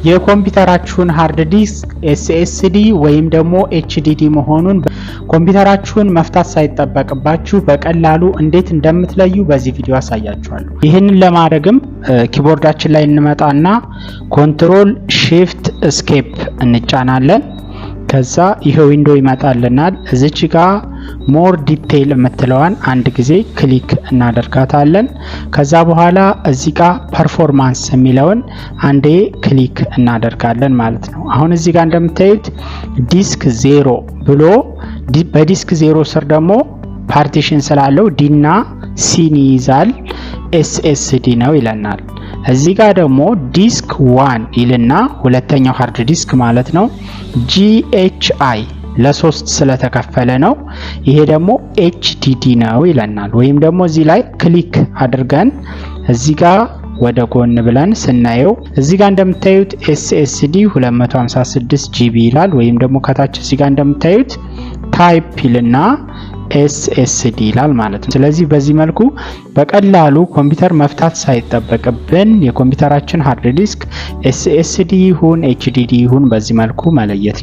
የኮምፒውተራችሁን ሃርድ ዲስክ SSD ወይም ደግሞ HDD መሆኑን ኮምፒውተራችሁን መፍታት ሳይጠበቅባችሁ በቀላሉ እንዴት እንደምትለዩ በዚህ ቪዲዮ አሳያችኋለሁ። ይህንን ለማድረግም ኪቦርዳችን ላይ እንመጣና ኮንትሮል ሺፍት ኤስኬፕ እንጫናለን። ከዛ ይሄ ዊንዶው ይመጣልናል። እዚች ጋር ሞር ዲቴይል የምትለዋን አንድ ጊዜ ክሊክ እናደርጋታለን። ከዛ በኋላ እዚህ ጋር ፐርፎርማንስ የሚለውን አንዴ ክሊክ እናደርጋለን ማለት ነው። አሁን እዚህ ጋር እንደምታዩት ዲስክ 0 ብሎ በዲስክ 0 ስር ደግሞ ፓርቲሽን ስላለው ዲ እና ሲን ይይዛል SSD ነው ይለናል። እዚህ ጋር ደግሞ ዲስክ 1 ይልና ሁለተኛው ሃርድ ዲስክ ማለት ነው GHI ለ3 ስለተከፈለ ነው። ይሄ ደግሞ HDD ነው ይለናል። ወይም ደግሞ እዚህ ላይ ክሊክ አድርገን እዚህ ጋር ወደ ጎን ብለን ስናየው እዚህ ጋር እንደምታዩት SSD 256 GB ይላል። ወይም ደግሞ ከታች እዚህ ጋር እንደምታዩት ታይፕ ይልና SSD ይላል ማለት ነው። ስለዚህ በዚህ መልኩ በቀላሉ ኮምፒውተር መፍታት ሳይጠበቅብን የኮምፒውተራችን ሃርድ ዲስክ SSD ይሁን HDD ይሁን በዚህ መልኩ መለየት